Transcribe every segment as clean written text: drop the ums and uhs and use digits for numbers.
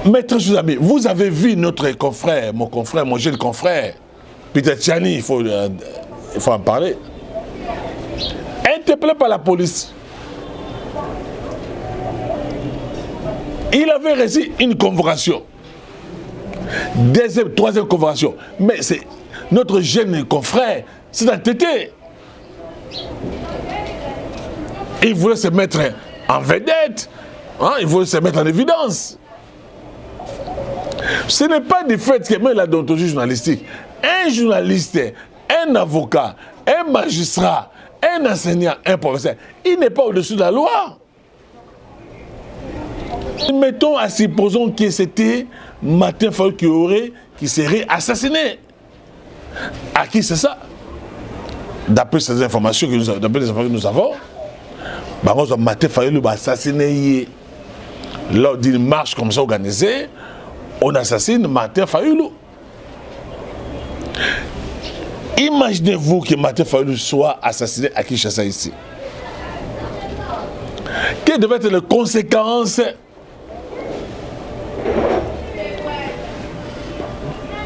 Maître Souzami, vous avez vu notre confrère, mon jeune confrère, Peter Tchani, il faut en parler, interpellé par la police. Il avait reçu une convocation. Deuxième, troisième convocation. Mais c'est notre jeune confrère, c'est entêté. Il voulait se mettre en vedette, hein, il voulait se mettre en évidence. Ce n'est pas du fait que même la déontologie journalistique, un journaliste, un avocat, un magistrat, un enseignant, un professeur, il n'est pas au-dessus de la loi. Mettons à supposons que c'était Martin Fayulu qui serait assassiné. À qui c'est ça? D'après ces informations que nous avons, Martin Fayulu va assassiner lors d'une marche comme ça organisée. On assassine Martin Fayulu. Imaginez-vous que Martin Fayulu soit assassiné à Kinshasa ici. Quelles devaient être les conséquences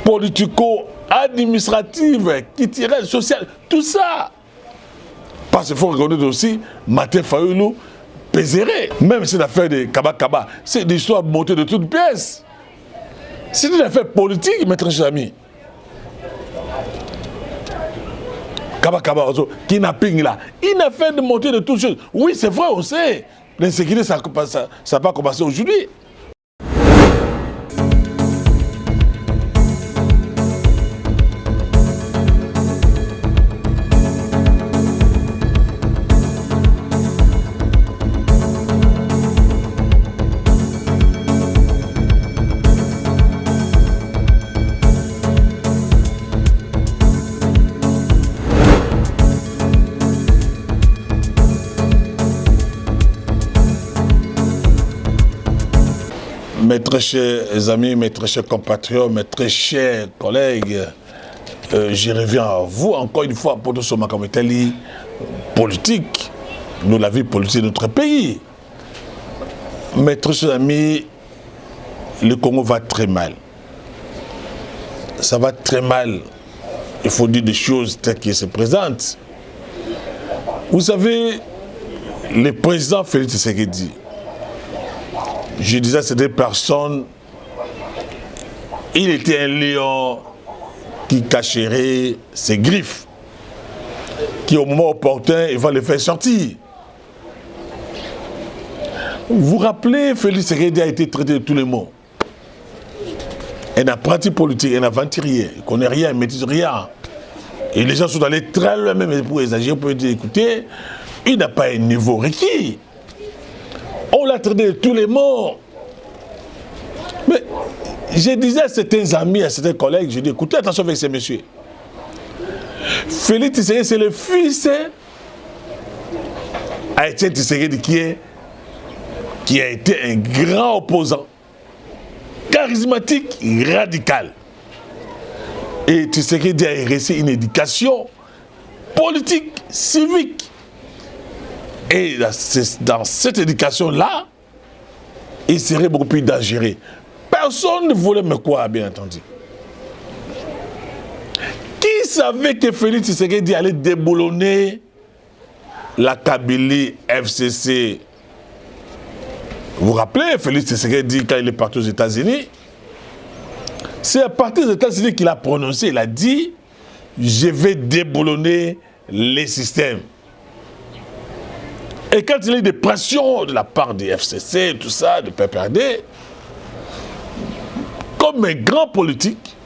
politico-administratives, culturelles, sociales, tout ça? Parce qu'il faut reconnaître aussi, Martin Fayulu pèserait. Même si l'affaire de Kaba Kaba, c'est une histoire montée de toutes pièces. C'est une affaire politique, maître Chami. Kaba Kaba, kidnapping là, une affaire de montée de toutes choses. Oui, c'est vrai, on sait. L'insécurité, ça n'a pas commencé aujourd'hui. Mes très chers amis, mes très chers compatriotes, mes très chers collègues, je reviens à vous encore une fois pour tout ce macamitali politique, nous la vie politique de notre pays. Mes très chers amis, le Congo va très mal. Ça va très mal. Il faut dire des choses telles qu'elles se présentent. Vous savez, le président Félix Tshisekedi, je disais, c'est des personnes, il était un lion qui cacherait ses griffes, qui au moment opportun, il va les faire sortir. Vous vous rappelez, Félix Tshisekedi a été traité de tous les mots. Un apprenti politique, un aventurier, il ne connaît rien, il ne maîtrise rien. Et les gens sont allés très loin, même pour exagérer, pour dire, écoutez, il n'a pas un niveau requis. On l'a traité de tous les mots. Mais je disais à certains amis, à certains collègues, je dis, écoutez, attention avec ces messieurs. Félix Tshisekedi, c'est le fils d'Étienne Tshisekedi qui a été un grand opposant, charismatique, radical. Et Tshisekedi a reçu une éducation politique, civique. Et dans cette éducation-là, il serait beaucoup plus dangereux. Personne ne voulait me croire, bien entendu. Qui savait que Félix Tshisekedi allait déboulonner la Kabylie FCC? Vous vous rappelez, Félix Tshisekedi, quand il est parti aux États-Unis, c'est à partir des États-Unis qu'il a prononcé, il a dit « Je vais déboulonner les systèmes ». Et quand il y a eu des pressions de la part des FCC, tout ça, de PPRD, comme un grand politique,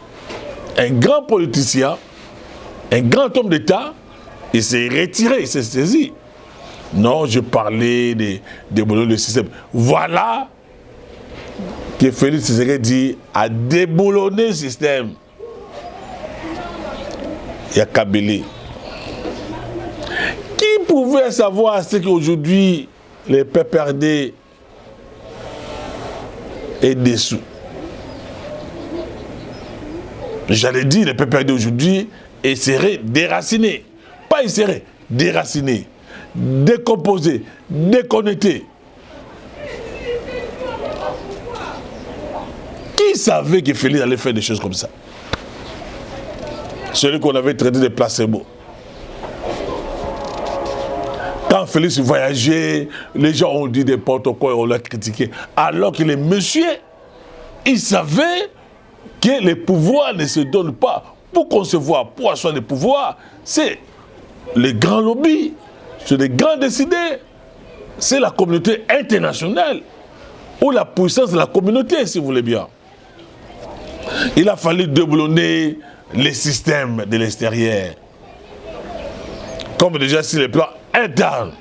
un grand politicien, un grand homme d'État, il s'est retiré, il s'est saisi. Non, je parlais de déboulonner le système. Voilà que Félix Tshisekedi a déboulonné le système. Il y a Kabylie. Qui pouvait savoir ce qu'aujourd'hui les PPRD est dessous? J'allais dire, les PPRD aujourd'hui seraient déracinés. Pas ils seraient déracinés, décomposés, déconnectés. Qui savait que Félix allait faire des choses comme ça? Celui qu'on avait traité de placebo. Quand Félix voyageait, les gens ont dit n'importe quoi et on l'a critiqué. Alors que les messieurs, ils savaient que les pouvoirs ne se donnent pas. Pour concevoir, pour asseoir les pouvoirs, c'est les grands lobbies, c'est les grands décideurs, c'est la communauté internationale ou la puissance de la communauté, si vous voulez bien. Il a fallu déboulonner les systèmes de l'extérieur. Comme déjà sur le plan interne,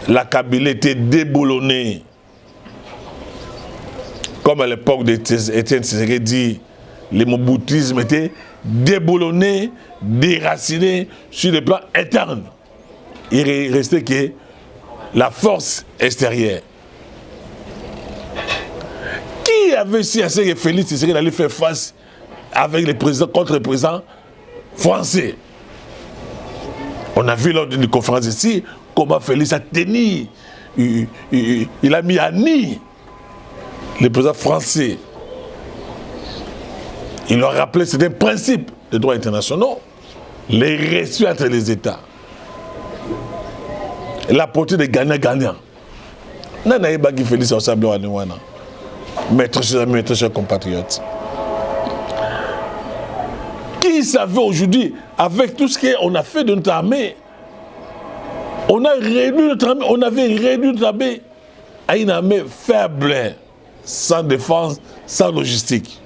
la Kabylie était déboulonnée. Comme à l'époque d'Étienne Tshisekedi, le moboutisme était déboulonné, déraciné sur le plan interne. Il restait que la force extérieure. Qui avait su à ce que Félix Tshisekedi allait faire face avec les présidents, contre les présidents français? On a vu lors d'une conférence ici comment Félix a tenu, il a mis à nu les présidents français. Il leur a rappelé c'est un principe des droits internationaux, les respects entre les États. La portée des gagnants-gagnants. Nana Ebagi Félix Osablo Aniwana. Maître chers amis, maître chers compatriotes. Qui savait aujourd'hui, avec tout ce qu'on a fait de notre armée, on a réduit notre armée, on avait réduit notre armée à une armée faible, sans défense, sans logistique.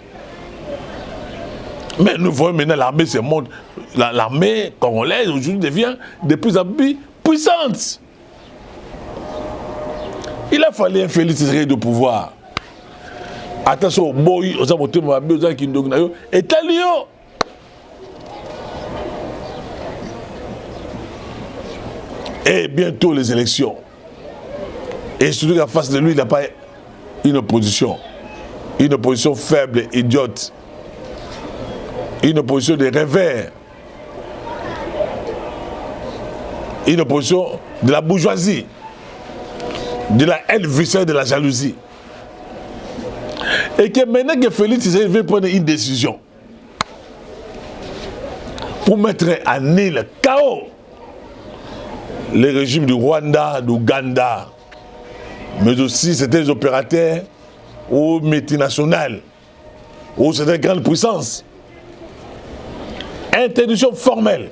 Mais nous voyons maintenant l'armée se montre, l'armée congolaise aujourd'hui devient de plus en plus puissante. Il a fallu un Félix Tshisekedi de pouvoir. Attention, boy, aux amotés, aux Kindognayo, et Talio. Et bientôt les élections. Et surtout qu'en face de lui, il n'a pas une opposition. Une opposition faible, idiote. Une opposition de revers. Une opposition de la bourgeoisie. De la haine viscérale, de la jalousie. Et que maintenant que Félix Tshisekedi veut prendre une décision pour mettre à nez le chaos, les régimes du Rwanda, d'Ouganda, mais aussi certains opérateurs ou multinationales, ou certaines grandes puissances. Interdiction formelle.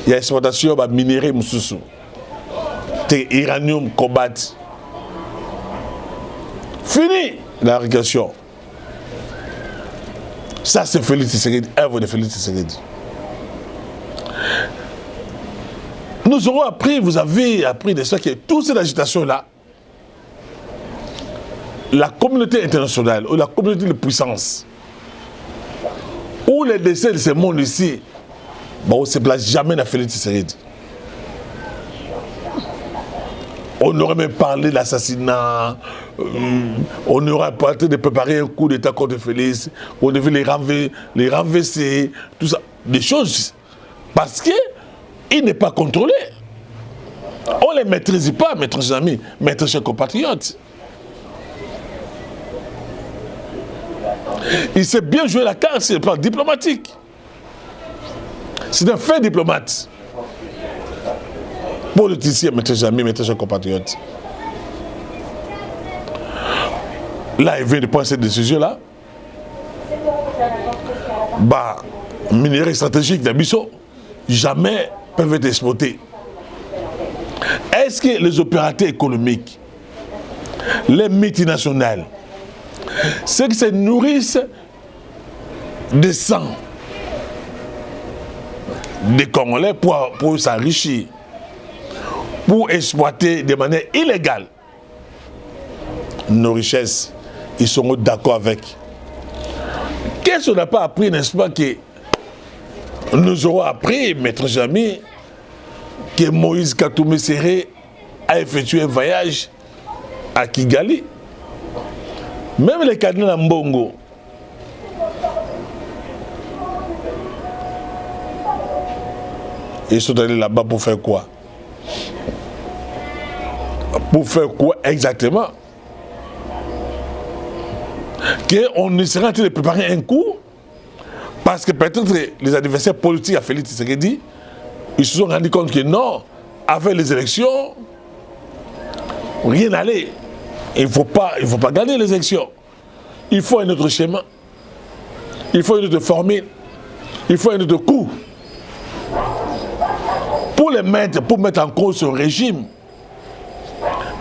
Il y a exportation de minerais Moussoussou. Iranium combat. Fini la régulation. Ça, c'est Félix Tshisekedi, œuvre de Félix Tshisekedi. Nous aurons appris, vous avez appris de ça, que toute cette agitation-là, la communauté internationale, ou la communauté de puissance, ou les décès de ce monde ici, bon, on ne se place jamais dans Félix Tshisekedi. On aurait même parlé de l'assassinat, on aurait parlé de préparer un coup d'État contre Félix, on devait les renverser, tout ça. Des choses, parce qu'il n'est pas contrôlé. On ne les maîtrise pas, mes chers amis, mes chers compatriotes. Il sait bien jouer la carte sur le plan diplomatique. C'est un fait diplomate. Politicien, mes chers amis, mes chers compatriotes. Là, il vient de prendre cette décision-là. Bah, minerais stratégiques d'Abisso, jamais peuvent être exploités. Est-ce que les opérateurs économiques, les multinationales, ceux qui se nourrissent de sang des Congolais pour s'enrichir, pour exploiter de manière illégale nos richesses, ils seront d'accord avec. Qu'est-ce qu'on n'a pas appris, n'est-ce pas, que nous aurons appris, mes chers amis, que Moïse Katumbi Serré a effectué un voyage à Kigali. Même les cardinaux Mbongo, ils sont allés là-bas pour faire quoi? Pour faire quoi exactement? qu'on serait en train de préparer un coup, parce que peut-être les adversaires politiques à Félix Tshisekedi, ils se sont rendus compte que non, avec les élections, rien n'allait. Il ne faut pas gagner les élections. Il faut un autre schéma. Il faut une autre formule. Il faut un autre coup. Pour mettre en cause ce régime.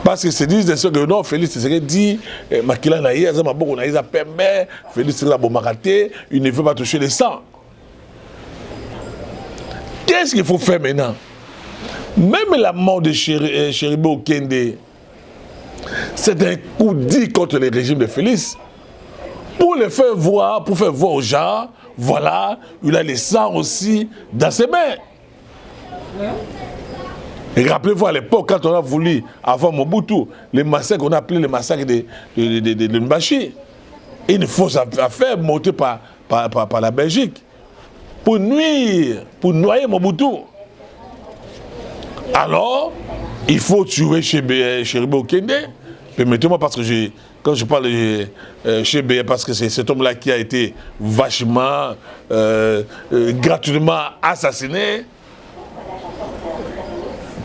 Parce que se disent que non, Félix Tshisekedi, Makila Naïa, Zamaboko Naïa Pembe, Félix Tshisekedi Bomakate, il ne veut pas toucher le sang. Qu'est-ce qu'il faut faire maintenant? Même la mort de Chéribo Okende, c'est un coup dit contre le régime de Félix. Pour faire voir aux gens, voilà, il a le sang aussi dans ses mains. Et rappelez-vous à l'époque, quand on a voulu, avant Mobutu, les massacres qu'on a appelé les massacres de Mbashi, une fausse affaire montée par la Belgique, pour nuire, pour noyer Mobutu. Alors, il faut tuer Chéribo Okende. Permettez-moi, parce que quand je parle de Chébé, parce que c'est cet homme-là qui a été vachement, gratuitement assassiné,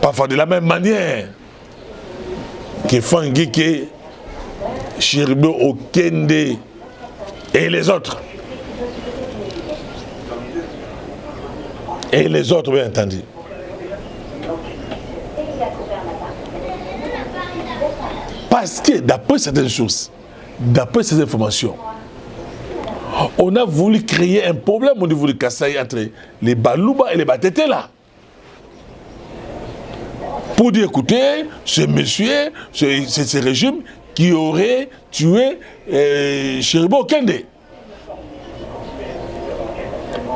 parfois de la même manière que Fangike, Chéribo Okende et les autres. Et les autres, bien entendu. Parce que d'après certaines sources, d'après ces informations, on a voulu créer un problème au niveau de Kasaï entre les Balouba et les Batete là. Pour dire, écoutez, ce monsieur, c'est ce régime qui aurait tué Chéribo Okende.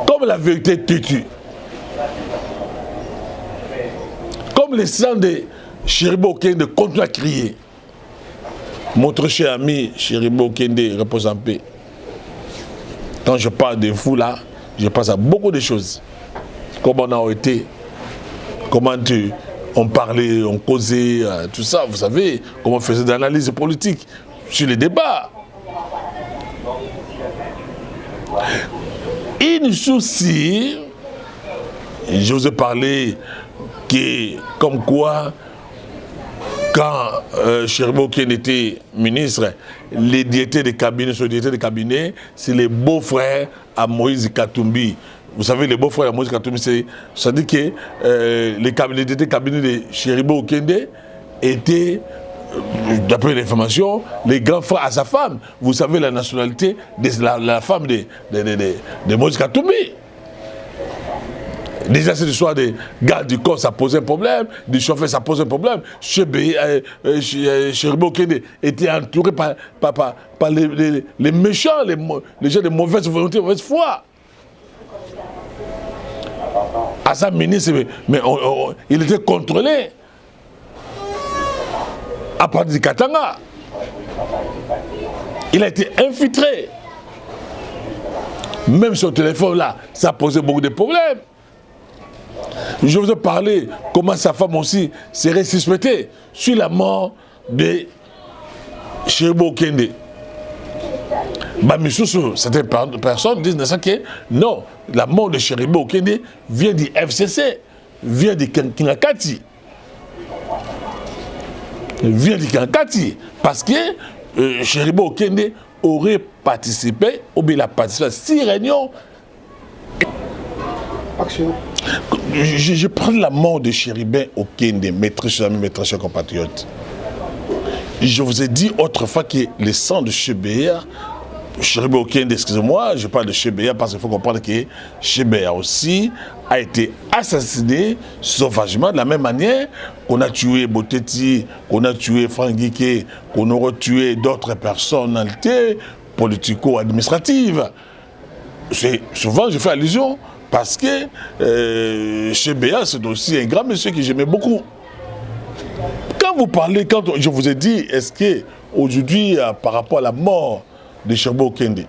Comme la vérité têtue. Comme les sang de Chéribo Okende continue à crier. Mon très cher ami Chéribo Okende repose en paix. Quand je parle de vous là, je pense à beaucoup de choses. Comment on a été, comment on parlait, on causait, tout ça, vous savez, comment on faisait des analyses politiques sur les débats. Une souci, je vous ai parlé que, comme quoi, quand Chéribo Okende était ministre, les directeurs de cabinet, c'est les beaux-frères à Moïse Katumbi. Vous savez, les beaux-frères à Moïse Katumbi, ça dit que les directeurs de cabinet de Chéribo Okende étaient, d'après l'information, les grands frères à sa femme. Vous savez la nationalité de la femme de Moïse Katumbi. Déjà, cette histoire des gardes du corps, ça pose un problème. Du chauffeur, ça pose un problème. Chéribo Okende était entouré par les méchants, les gens de mauvaise volonté, de mauvaise foi. À sa ministre, mais il était contrôlé à partir du Katanga. Il a été infiltré. Même son téléphone là, ça posait beaucoup de problèmes. Je vous ai parlé comment sa femme aussi serait suspectée sur la mort de Chéribo Okende. Certaines personnes disent que non, la mort de Chéribo Okende vient du FCC, vient du Kinakati. Vient du Kinakati. Parce que Chéribo Okende aurait participé, ou bien il a participé à 6 réunions. Action. Je prends la mort de Chéribo Okende, mes très chers amis, mes très chers compatriotes. Je vous ai dit autrefois que le sang de Chéribo Okende, excusez-moi, je parle de Chébéa parce qu'il faut comprendre que Chébéa aussi a été assassiné sauvagement de la même manière qu'on a tué Boteti, qu'on a tué Fangike, qu'on aurait tué d'autres personnalités politico-administratives. Souvent, je fais allusion parce que Chébéa, c'est aussi un grand monsieur que j'aimais beaucoup. Quand vous parlez, quand je vous ai dit, est-ce qu'aujourd'hui, par rapport à la mort de Chéribo Okende,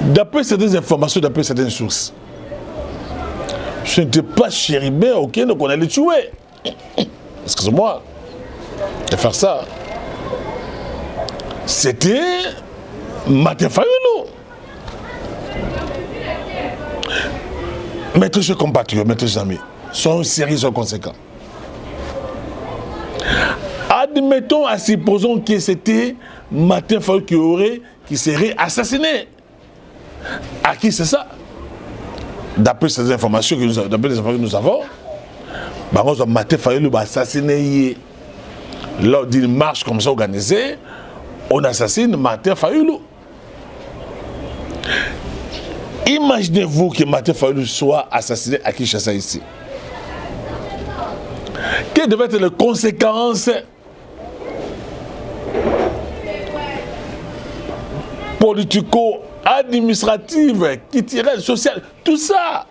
d'après certaines informations, d'après certaines sources, ce n'était pas Chéribo Okende qu'on allait tuer. Excusez-moi de faire ça. C'était Martin Fayulu. Mes chers compatriotes, mes chers amis, sont sérieux, sont conséquents. Admettons, supposons que c'était Martin Fayulu qui serait assassiné. À qui c'est ça? D'après ces informations que nous avons, Martin Fayulu va assassiner. Lors d'une marche comme ça organisée, on assassine Martin Fayulu. Imaginez-vous que Martin Fayulu soit assassiné à Kinshasa ici. Quelles devaient être les conséquences politico-administratives, culturelles, sociales, tout ça?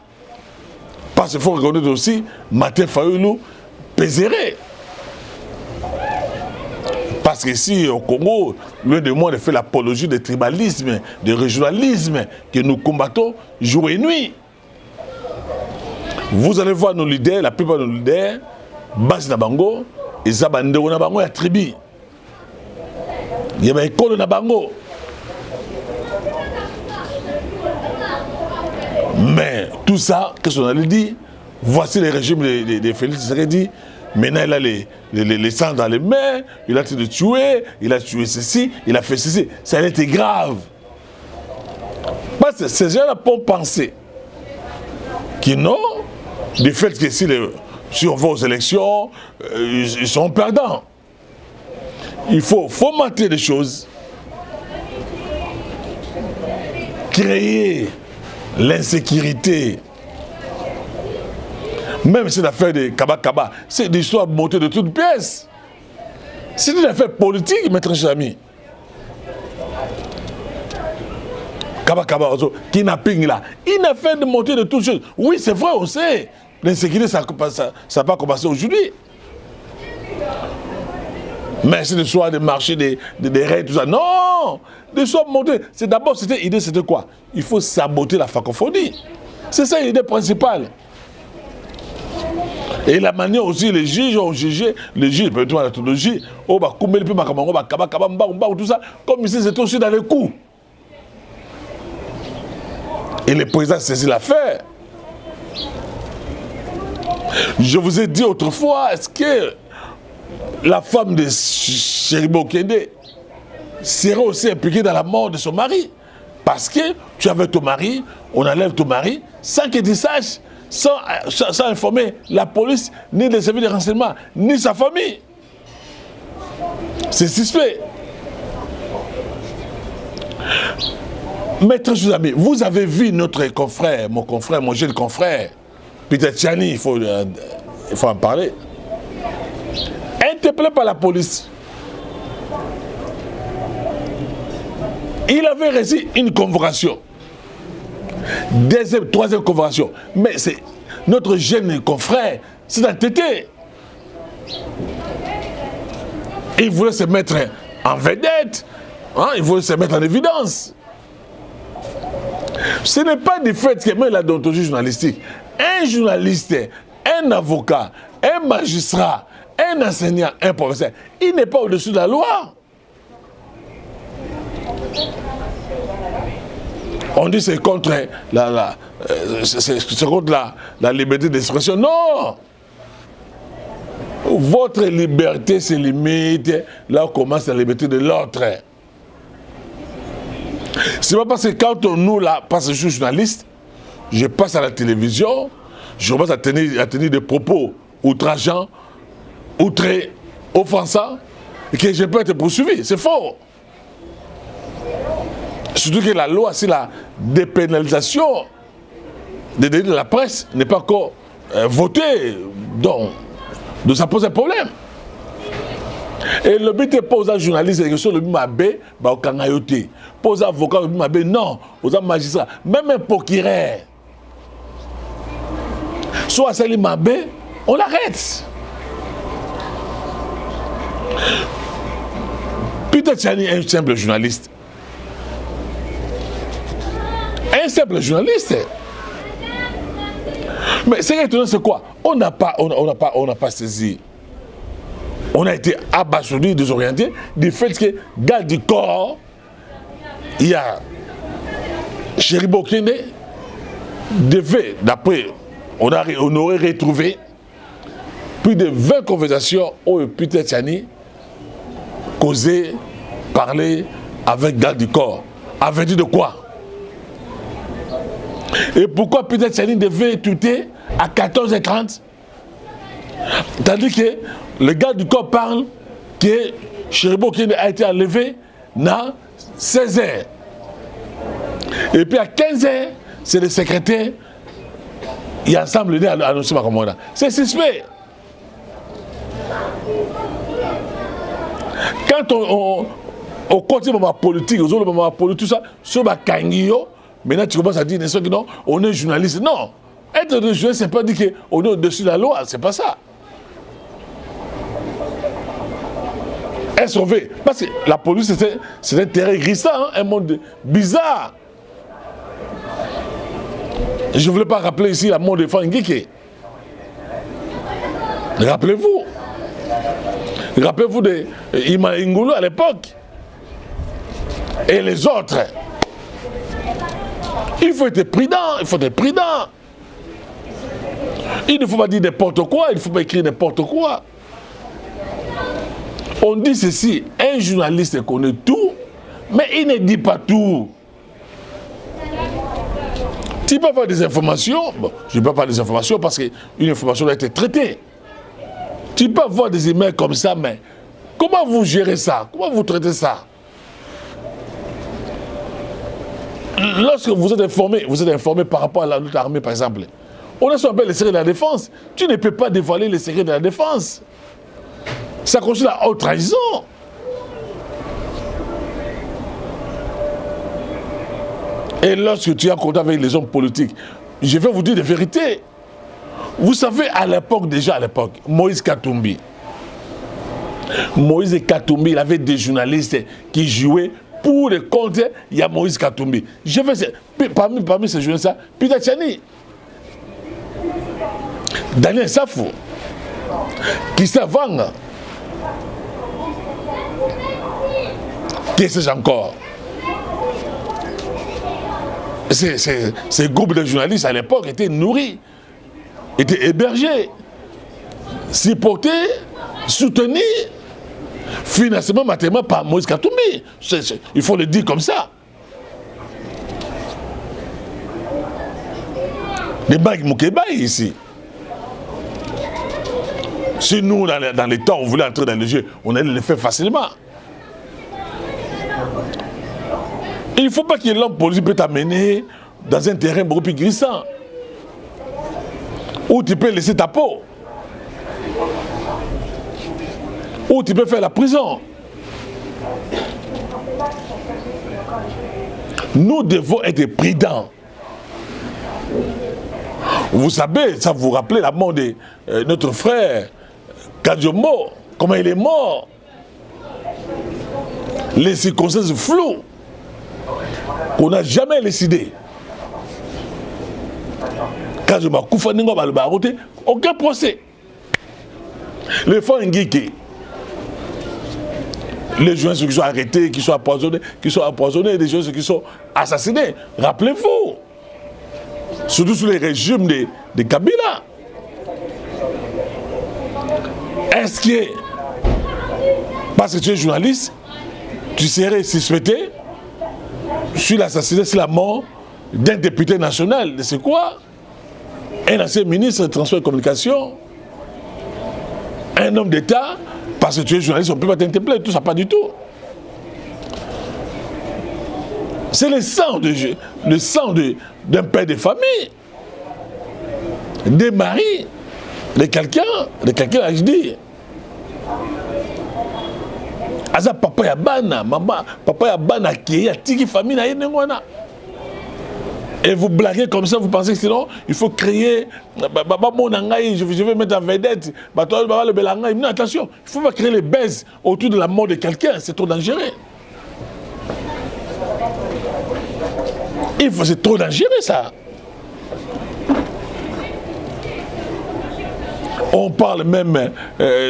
Parce qu'il faut reconnaître aussi, Martin Fayulu pèserait. Parce qu'ici, au Congo, loin de moi, on fait l'apologie du tribalisme, du régionalisme que nous combattons jour et nuit. Vous allez voir nos leaders, la plupart de nos leaders, Basi Nabango, et Zabandero Nabango, il y a tribu. Il y a une école Nabango. Mais tout ça, qu'est-ce qu'on allait dire? Voici le régime de Félix Tshisekedi. Maintenant, il a les sangs dans les mains, il a tué de tuer, il a tué ceci, il a fait ceci. Ça a été grave. Parce que ces gens-là peuvent penser qu'ils n'ont, du fait que si on va aux élections, ils sont perdants. Il faut fomenter des choses, créer l'insécurité. Même si l'affaire de Kaba, c'est des histoires montées de toutes pièces. C'est une affaire politique, mes chers amis. Kaba, kidnapping là, une affaire de montée de toutes choses. Oui, c'est vrai, on sait. L'insécurité, ça n'a pas commencé aujourd'hui. Mais c'est des soirs de marché, des raids, tout ça. Non! Des soirs montés. D'abord, l'idée, c'était quoi? Il faut saboter la francophonie. C'est ça l'idée principale. Et la manière aussi, les juges ont jugé, les juges, peut-être la théologie, tout ça, comme ici, c'est aussi dans les coups. Et le président saisit l'affaire. Je vous ai dit autrefois, est-ce que la femme de Chéribo Kende serait aussi impliquée dans la mort de son mari? Parce que tu avais ton mari, on enlève ton mari, sans que tu saches, sans informer la police, ni les services de renseignement, ni sa famille. C'est suspect. Maître Amis, vous avez vu notre confrère, mon jeune confrère, Peter Tchani, il faut en parler, interpellé par la police. Il avait reçu une convocation. Deuxième, troisième convocation. Mais c'est notre jeune confrère, c'est entêté. Il voulait se mettre en vedette, hein, il voulait se mettre en évidence. Ce n'est pas du fait que même la déontologie journalistique, un journaliste, un avocat, un magistrat, un enseignant, un professeur, il n'est pas au-dessus de la loi. On dit que c'est contre la liberté d'expression. Non! Votre liberté se limite là où commence la liberté de l'autre. C'est pas parce que quand nous, là, parce que je suis journaliste, je passe à la télévision, je commence à tenir des propos outrageants, outrés, offensants, et que je peux être poursuivi. C'est faux. Surtout que la loi, c'est la dépénalisation des délits de la presse n'est pas encore votée. Donc ça pose un problème. Et le but n'est pas aux journalistes, c'est que le but m'a pose avocat, le but m'a non, aux magistrats, même un procureur. Soit c'est l'imabé, on l'arrête. Peter Tchani est un simple journaliste. Un simple journaliste. Mais c'est étonnant, c'est quoi? On n'a pas saisi. On a été abasourdi, désorienté du fait que garde du corps il y a Chéribo Okende devait, d'après, on aurait retrouvé plus de 20 conversations où Peter Tchani causait, parlait avec garde du corps. Averti de quoi? Et pourquoi Peter Tchani devait tweeter à 14h30? Tandis que le garde du corps parle que Chéribo Okende a été enlevé à 16h. Et puis à 15h, c'est le secrétaire qui ensemble à annoncer ma commande. C'est suspect. Quand on continue ma politique, tout ça, sur ma kangio, maintenant tu commences à dire que non, on est journaliste. Non, être journaliste, c'est pas dire qu'on est au-dessus de la loi, c'est pas ça. SOV, parce que la police, c'est un terrain glissant, hein, un monde bizarre. Je ne voulais pas rappeler ici la mort de Fangike. Rappelez-vous. Rappelez-vous de Ima Ingulu à l'époque. Et les autres. Il faut être prudent, il faut être prudent. Il ne faut pas dire n'importe quoi, il ne faut pas écrire n'importe quoi. On dit ceci, un journaliste connaît tout, mais il ne dit pas tout. Tu peux avoir des informations, bon, je ne peux pas avoir des informations parce qu'une information doit être traitée. Tu peux avoir des emails comme ça, mais comment vous gérez ça? Comment vous traitez ça? Lorsque vous êtes informé par rapport à notre armée, par exemple. On a ce qu'on appelle les secrets de la défense. Tu ne peux pas dévoiler les secrets de la défense. Ça constitue la haute trahison. Et lorsque tu as contact avec les hommes politiques, je vais vous dire la vérité. Vous savez, à l'époque, Moïse Katumbi, il avait des journalistes qui jouaient pour le compte, il y a Moïse Katumbi. Je vais, parmi ces journalistes, Peter Tchani, Daniel Safou, Christian Vanga, qui sais-je encore? Ces groupes de journalistes à l'époque étaient nourris, étaient hébergés, supportés, soutenus, financement matériellement par Moïse Katumbi. Il faut le dire comme ça. Les Bagues Moukébaï ici. Si nous, dans les temps, on voulait entrer dans le jeu, on allait le faire facilement. Il ne faut pas que l'homme politique peut t'amener dans un terrain beaucoup plus glissant, où tu peux laisser ta peau, où tu peux faire la prison. Nous devons être prudents. Vous savez, ça vous rappelle la mort de notre frère Kadjomo, comment il est mort. Les circonstances floues qu'on n'a jamais décidé. Kadjomo Koufa Ningo Balbarote, aucun procès. Les fois Ngiki, les journalistes qui sont arrêtés, qui sont empoisonnés, des gens qui sont assassinés. Rappelez-vous, surtout sous les régimes de Kabila. Est-ce que, parce que tu es journaliste, tu serais suspecté sur l'assassinat, sur la mort d'un député national? C'est quoi? Un ancien ministre des Transports et Communications, un homme d'État, parce que tu es journaliste, on ne peut pas t'interpeller, tout ça, pas du tout. C'est le sang d'un père de famille, des maris, de quelqu'un, je dis. Aza papa ya bana, maman, papa ya bana qui a tiki famille na yenengwana. Et vous blaguez comme ça, vous pensez que sinon, il faut créer, je vais mettre en vedette, non, attention, il ne faut pas créer les baises autour de la mort de quelqu'un, c'est trop dangereux. C'est trop dangereux ça. On parle même,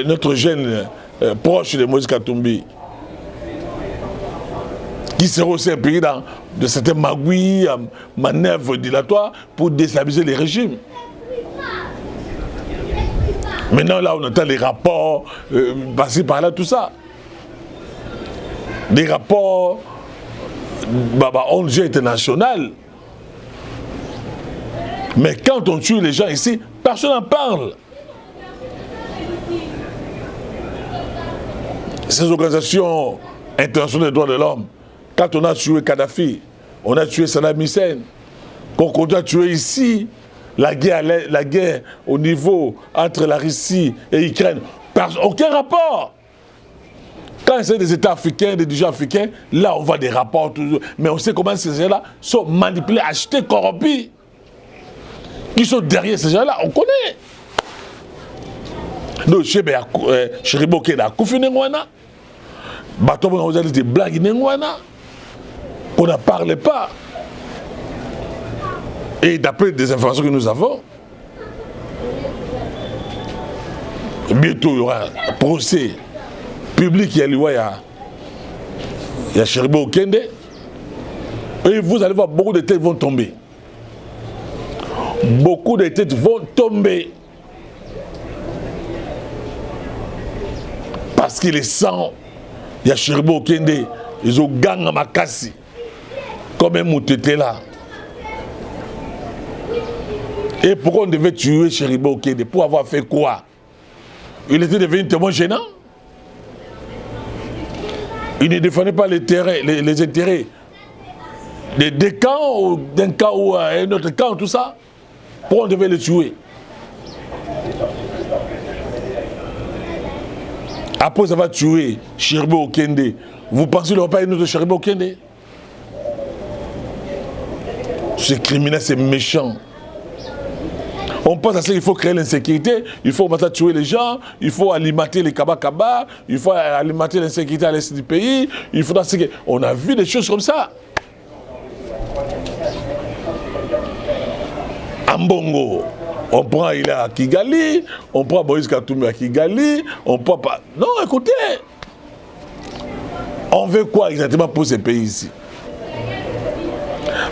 notre jeune proche de Moïse Katumbi, qui seront aussi impliqués dans de certaines magouilles, manœuvres dilatoires pour déstabiliser les régimes. Maintenant, là, on entend les rapports passer par là, tout ça. Des rapports ONG international. Mais quand on tue les gens ici, personne n'en parle. Ces organisations internationales des droits de l'homme, quand on a tué Kadhafi, on a tué Saddam Hussein, qu'on continue à tuer ici, la guerre au niveau entre la Russie et l'Ukraine, aucun rapport. Quand c'est des États africains, des dirigeants africains, là on voit des rapports toujours. Mais on sait comment ces gens-là sont manipulés, achetés, corrompus. Qui sont derrière ces gens-là, on connaît. Donc, chez Riboke, il y a Koufi Nengwana. Bateau, on a dit des blagues Nengwana. On ne parlait pas. Et d'après des informations que nous avons, bientôt il y aura un procès public, il y a Cheribo Okende. Et vous allez voir, beaucoup de têtes vont tomber. Beaucoup de têtes vont tomber. Parce qu'il est sang. Il y a Cheribo Okende. Ils ont gagné à Makassi. Comme un moutete là. Et pourquoi on devait tuer Cheribo Okende? Pour avoir fait quoi? Il était devenu témoin gênant. Il ne défendait pas les intérêts des camps, ou d'un camp ou un autre camp, tout ça. Pourquoi on devait le tuer? Après avoir tué Cheribo Okende, vous pensez qu'il n'y aura pas une autre Cheribo Okende? C'est criminel, c'est méchant. On pense à ça qu'il faut créer l'insécurité, il faut maintenant tuer les gens, il faut alimenter les kaba-kaba, il faut alimenter l'insécurité à l'est du pays, il faut... On a vu des choses comme ça. Ambongo, on prend il est à Kigali, on prend Moïse Katumbi à Kigali, on prend pas... Non, écoutez, on veut quoi exactement pour ces pays ici?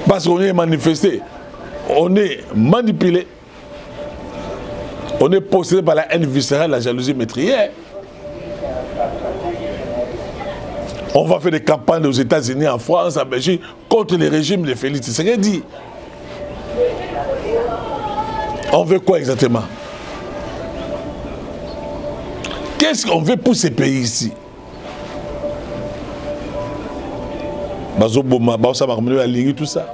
Parce qu'on est manifesté, on est manipulé, on est possédé par la haine viscérale, la jalousie meurtrière. On va faire des campagnes aux États-Unis, en France, en Belgique, contre les régimes de Félix Tshisekedi. On veut quoi exactement? Qu'est-ce qu'on veut pour ces pays ici? Tout ça.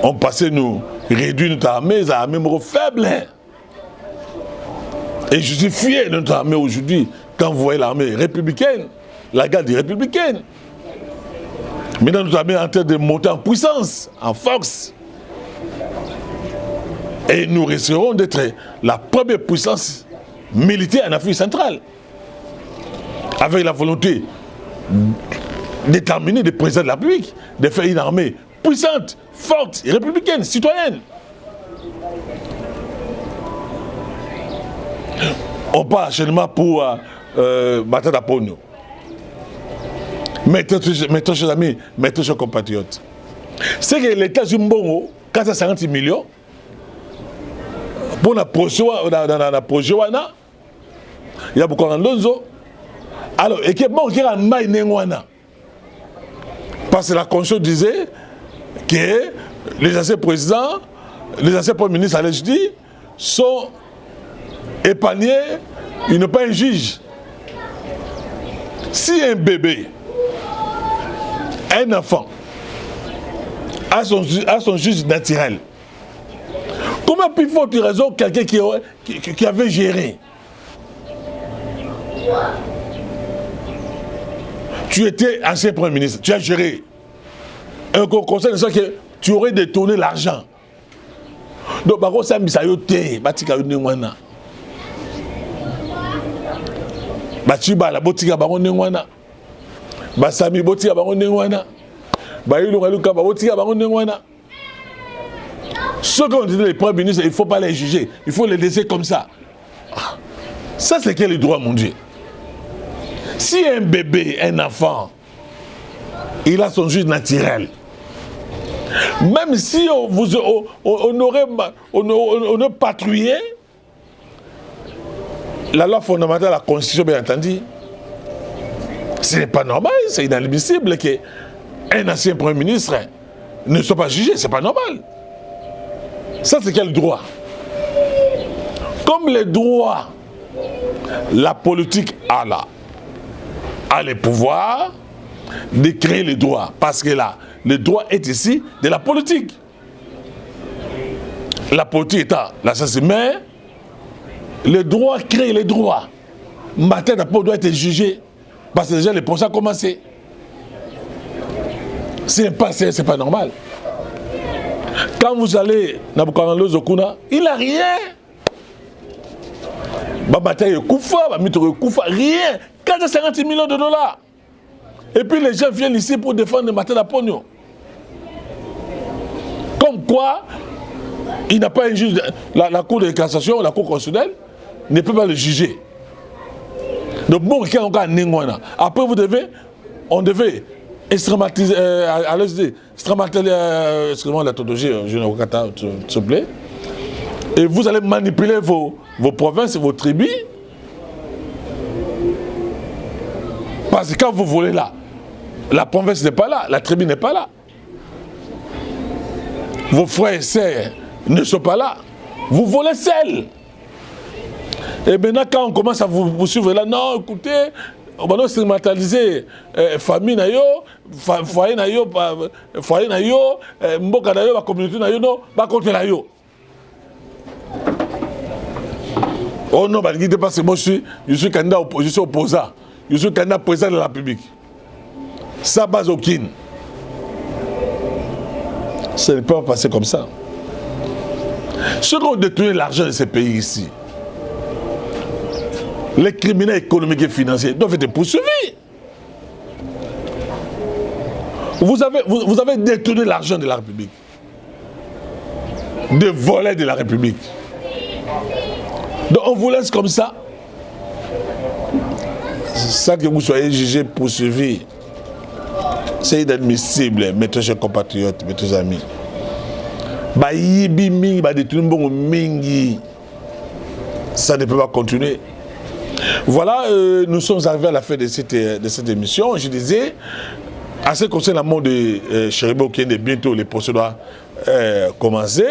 On passait nous réduire notre armée, les armées faibles. Et je suis fier de notre armée aujourd'hui. Quand vous voyez l'armée républicaine, la garde républicaine. Maintenant, notre armée est en train de monter en puissance, en force. Et nous risquerons d'être la première puissance militaire en Afrique centrale. Avec la volonté déterminée du président de la République de faire une armée puissante, forte, républicaine, citoyenne. On part actuellement pour Batata Pono. Mettons, chers amis, mettons, chers compatriotes. C'est que l'État Zumbongo, 450 millions, pour la projet, il y a beaucoup d'endonzo. Alors, et que bon, il y a un maï nengwana. Parce que la Constitution disait que les anciens présidents, les anciens premiers ministres, allez je dis, sont épargnés, ils n'ont pas un juge. Si un bébé, un enfant, a son juge naturel, comment puis faut-il raison quelqu'un qui avait géré? Tu étais ancien Premier ministre, tu as géré un conseil de ça que tu aurais détourné l'argent. Donc, par contre, ça m'a yoté, batika yonengwana. Bachiba la botika baronengwana. Basami botika baronengwana. Bayulu ngaluka botika baronengwana. Ceux qui ont dit les premiers ministres, il ne faut pas les juger, il faut les laisser comme ça. Ça, c'est quel droit, mon Dieu? Si un bébé, un enfant, il a son juge naturel, même si on aurait patrouillé, la loi fondamentale, la Constitution, bien entendu, ce n'est pas normal, c'est inadmissible qu'un ancien Premier ministre ne soit pas jugé, c'est pas normal. Ça, c'est quel droit? Comme les droits, la politique a les pouvoirs de créer les droits. Parce que là, le droit est ici de la politique. La politique est là, ça c'est mais le droit crée les droits. Matin d'après doit être jugé. Parce que déjà les procès ont commencé. C'est pas normal. Quand vous allez dans Nabucodonosor Zokuna, il n'a rien. Bataille Koufa, Koufa, rien. 450 millions de dollars. Et puis les gens viennent ici pour défendre Matata Pogno. Comme quoi, il n'a pas un juge. La Cour de cassation, la Cour constitutionnelle, ne peut pas le juger. Donc, bon, après, on devait extramatiser, excusez-moi la tautologie, je ne sais pas, s'il vous plaît. Et vous allez manipuler vos provinces et vos tribus. Parce que quand vous volez là, la province n'est pas là, la tribu n'est pas là. Vos frères et sœurs ne sont pas là. Vous volez seuls. Et maintenant, quand on commence à vous suivre là, non, écoutez, on va nous stigmatiser famille, foyer, mboka, la communauté, non, pas contre la yo. Oh non, parce que moi je suis candidat opposition opposant. Je suis candidat président de la République. Ça base aucune. Ça ne peut pas passer comme ça. Ceux qui ont détruit l'argent de ces pays ici, les criminels économiques et financiers doivent être poursuivis. Vous avez détourné l'argent de la République. De voler de la République. Donc on vous laisse comme ça. Ça que vous soyez jugé, poursuivi, c'est inadmissible, mes chers compatriotes, mes chers amis. Ça ne peut pas continuer. Voilà, nous sommes arrivés à la fin de cette émission. Je disais, à ce qui concerne la mort de Chéribo Okende, bientôt les procès doivent commencer.